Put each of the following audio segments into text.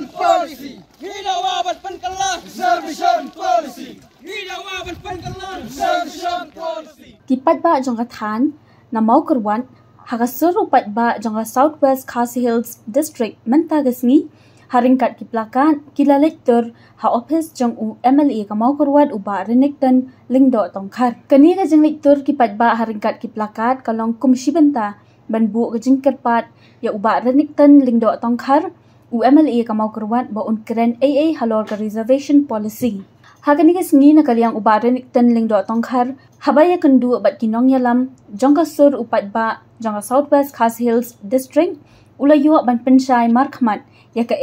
policy. Hidawabat penkelah reservation policy. Hidawabat penkelah reservation policy. Kipat ba jong kathan na mau kerwan hakasur upat ba jong Southwest Khasi Hills District mentagasngi haringkat kiplakan kilalektor ha office jong u MLA ka mau kerwan uba renekton lingdo tongkar. Kani ka jeng lektor kipat ba haringkat kiplakat kalong kumshibenta banbu ka jeng kerpat ya uba renekton lingdo tongkar u MLA ka mau kerwan ba un keren AA halor ka reservation policy. Hakani kesngi na kaliang ubaran iktan lingdo tongkar habaya kendu bat kinong yalam jongka sur upat ba jongka Southwest Khasi Hills District ulayo ban pensyai markmat ya ka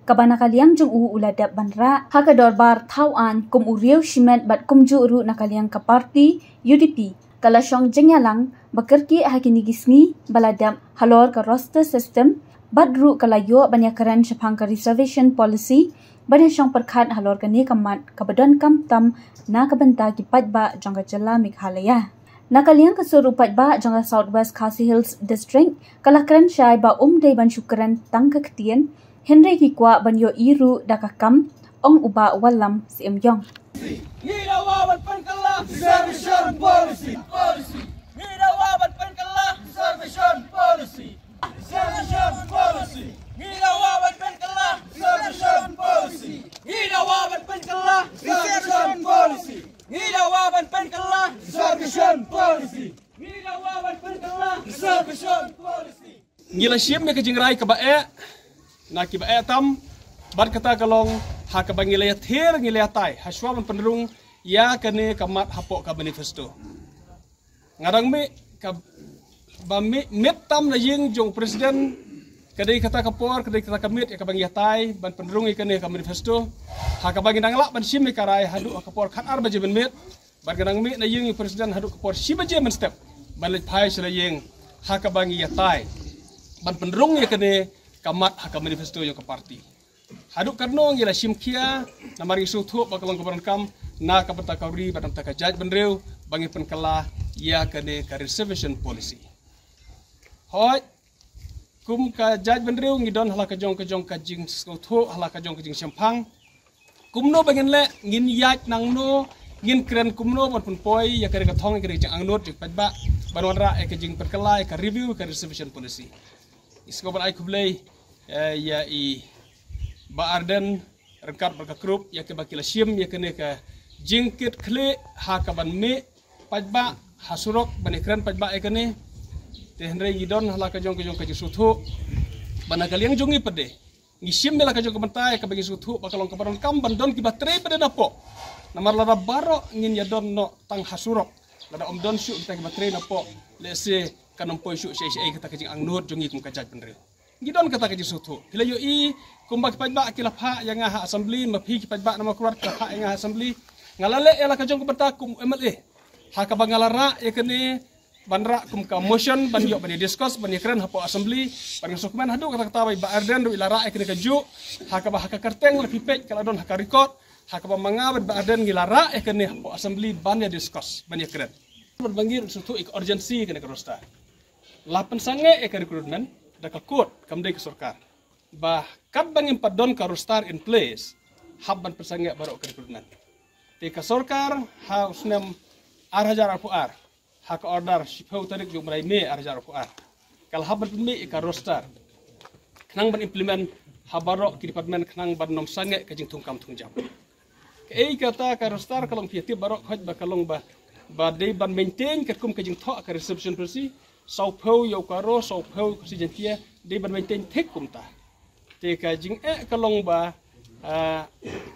kabana kaliang jong uladap banra haka dorbar tawan kum uriau shimet bat kum juru na kaliang ka party UDP kalasyong jengyalang bakerki hakini gisngi baladam halor ka roster system badru kalayo banyakaran syapang ka reservation policy banyak syang perkat halor kani kamat kabadan kam tam na kabanta kipat ba jangka jala Meghalaya. Nakaliang kasurupat ba jangka Southwest Khasi Hills District kalakran syai ba day ban syukuran tang kaktian Henry kikwa ban yo iru dakakam ong uba walam si emyong. Hidawabat penkelah reservation policy. Hidawabat penkelah reservation policy. Reservation policy. Hidawabat penkelah reservation policy. Hidawabat penkelah reservation policy. Hidawabat penkelah reservation policy. Hidawabat penkelah reservation policy. Ngila siam me kejingrai ke bae na ki bae tam bar kata kalong ha ka bangilaya ther ngilaya tai haswa penderung ya kene kamat hapok ka manifesto ngarang me ka ba met tam na ying jong presiden kadai kata kapor kadai kata kamit ya ka bangilaya tai ban penderung ikane ka manifesto ha ka bangin nangla ban sim me karai hadu kapor khan ar baje ben met bar ganang me na ying presiden hadu kapor si baje men step ban le phai sela ying ha ka bangilaya tai ban penderung ikane kamat haka manifesto yang ke parti. Haduk karno ngila simkia na mari sutu bakalong kabaran kam na kapata kauri badam taka jaj benreu bangi penkala ya kane ka reservation policy. Hoi kum ka jaj benreu ngidon hala ka jong ka jing sutu hala ka jong ka jing sempang. Kumno bangin le ngin yaj nang no ngin keren kumno ban pun poi ya kare ka thong kare jang angnot jik padba banwara e ka jing penkala ka review ka reservation policy. Iskoban ai kublai ya i ba arden rengkat berkakrup ya ke bakila sim ya kene ka jingkit kle ha ka ban me pajba hasurok banekran pajba e kene te henre gidon hala ka jong ka suthu bana kaliang jongi pede ngisim mela ka jong ka bantai ka bagi suthu bakalong ka baron kam bandon ki batre pede napo namar lara baro ngin ya don no tang hasurok lada om don syu ta ki batre napo lese kanam poi syu sei kata kajing angnut jongi kum kajat benre gidon kata kajing sutu kila yo i kumbak pajba kila pha yang ha assembly mapi pajba nama kurat ka pha yang assembly ngalale ela kajong kubata kum MLA ha ka bangalara e kene banra kum ka motion ban yo ban discuss ban keren hapo assembly ban dokumen hadu kata kata ba arden ru ilara e kene kaju ha ka ba ha ka kerteng le pipek kala don ha ka record ha ka ba mangabet ba arden gilara e kene hapo assembly ban ya discuss ban keren berbangir sutu ik urgency kene karosta lapan sange e ka recruitment da ka court kamdai ke sarkar bah kat bangin padon ka roster in place habban persange baro ka recruitment te ka sarkar ha usnem arhajar apuar ha ka order shipau tarik jung mai me arhajar apuar kal habban me ka roster knang ban implement habaro ki department knang ban nom sange ka jing tungkam tungjam ke kata ka roster kalong piati baro khoj ba kalong ba dei ban maintain ka kum ka jing tho ka reception policy sau phau yo karo sau phau si jentia de ban maintain thek kumta te ka jing kalong ba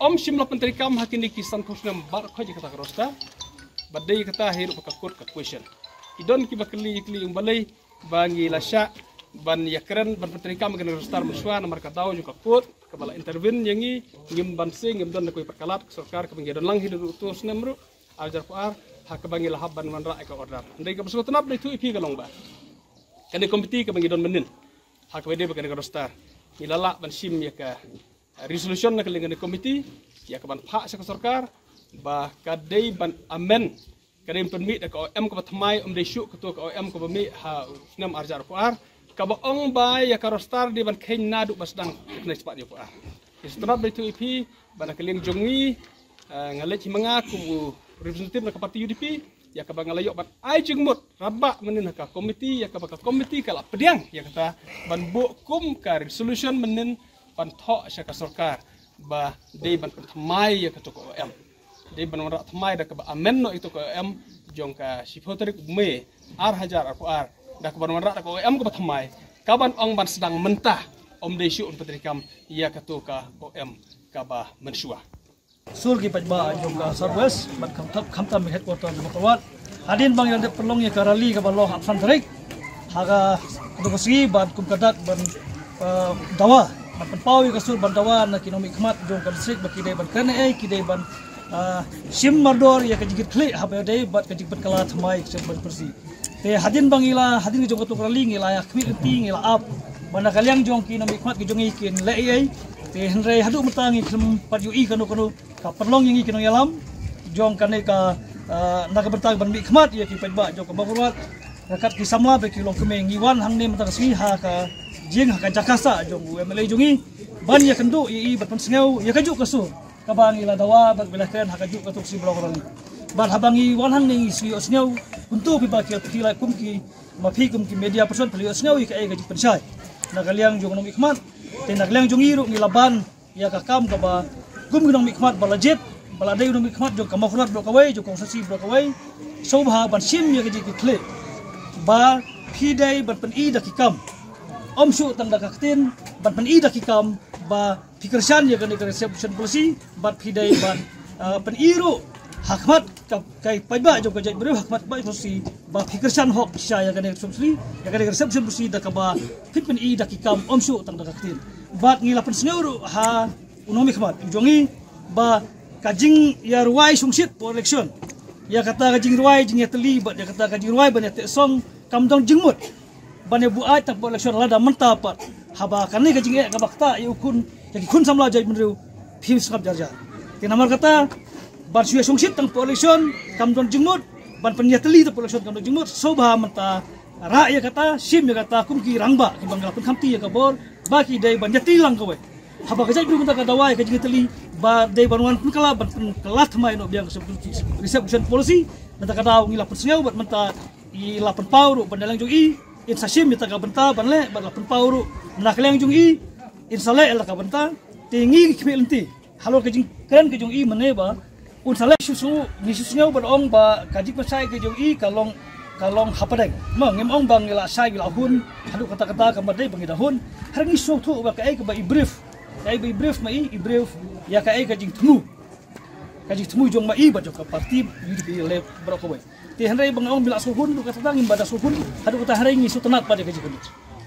om simla penteri kam hakini kisan khosnam bar khoj kata rosta badai kata hiru ka kod ka question idon ki bakli yung balai bangi lasya ban yakran ban penteri kam kan rosta muswa nomor ka daw yung ka kod ka bala intervene yangi ngim ban sing ngim don koi perkalat sarkar ka bangedon lang hidu utus namru ajar par hak bangi lahab ban manra ka order ndai ka besot nap dai tu ipi kalong ba kane komiti ka bangi don menin hak wede ba kane ka roster ilala ban sim ya ka resolution na kalingan komiti ya ka ban pha sa sarkar ba ka dei ban amen kane permit ka OM ka batmai dei syu ka to ka OM ka bami ha snam arjar puar ka ba ong ba ya ka roster di ban khen nadu basdang kne cepat ya puar Setelah itu IP bana kalian jongi ngalek mengaku representatif nak parti UDP ya ka bangalayok ban ai jengmut rabak menin ka komiti ya ka komiti kala pediang ya kata ban bukum ka resolution menin ban thok syaka sarkar ba dei ban thamai ya ka to OM dei ban rak thamai da ka amen no itu ka OM jong ka sifotarik me ar hajar aku ar da ka ban rak ka OM ka thamai kaban ong ban sedang mentah om desu un petrikam ia katuka OM kaba mensua sul ki pajba jong ka Southwest bat kham tam headquarter Matawat hadin bang yang perlong ya karali ka balo hafan tarik haga kudosi ban kum kadat ban dawa ban pawi ka sul ban dawa na kinomi khmat jong ka district baki dai ban kane ki dai ban sim mardor ya ka jigit kli habe dai bat ka jigit kala thamai ban persi te hadin bang ila hadin jong ka to karali ngila ya khmi ti ngila ap bana kaliang jong ki nami khmat ki jong ikin le ai te henrei hadu metangi kem parju i kanu ka perlong yang ikin yalam jong kane ka naga bertang ban mi khmat ya ki pajba jong ka bawat rakat ki samla be ki long kemeng iwan hang ne mata swi ha ka jing ha ka jakasa jong MLA jongi ban ya kendu i bat pensengeu ya kaju kasu ka bang ila dawa bat belahkan ha kaju ka tuk si blok rali ban habangi wan hang ne swi osngeu untuk pi bakil pilai kum ki mafi kum ki media person peli osngeu i ka ai gaji pensai nagaliang jong nong ikmat te nagaliang jong iru ni laban ya kakam ka ba gum nong ikmat balajet baladai nong ikmat jong kamafulat blok away jong konsesi blok away sobha ban sim ya gaji kle ba pidai ban pen i dakikam om su tang dakaktin ban pen i dakikam ba pikersan ya kan reception policy ban pidai ban pen iru hakmat kai pajba jong kajai beru hakmat ba policy ba pikersan hok saya kan reception ya kan reception policy da kaba pitpen i dakikam omsu tang dakaktin bat ngila pen senguru ha unomi khmat jongi ba kajing ya ruai sungsit for election ya kata kajing ruai jing teli bat ya kata kajing ruai ban te song kamdong jingmut ban bu ai tak for election lada menta pat haba kan ni kajing ka bakta ya ukun jadi kun samla jai menru phim skap jarja te namar kata ban suya sungsit tang for election kamdong jingmut ban penyateli tang for election kamdong jingmut sobha menta ra ya kata sim ya kata kumki rangba ki bangla pun khamti ya kabor baki dai ban jati lang kowe haba kajai bru menta ka dawai kajing teli ba dai banwan pun kala ban kelat mai no biang reception policy menta ka daw ngila persengau bat menta i lapan pauru bandalang jong i in sasim menta ka benta banle bat lapan pauru naklang jong i in sale el ka benta tingi kibelenti halo kajing keren ke jong i meneba un sale susu ni susngau ban ong ba kajik pasai ke jong i kalong hapadeng mengem ong bang ila sai ila hun hadu kata-kata kamadai bang ida hun harang isu tu ba kai ka ba i brief mai i brief ya kai kajing temu jong mai ba jong ka parti UDP le bro ko te hanrai bang ong bila suhun du kata tangin bada suhun hadu kata harai ngi su tenat pada kajing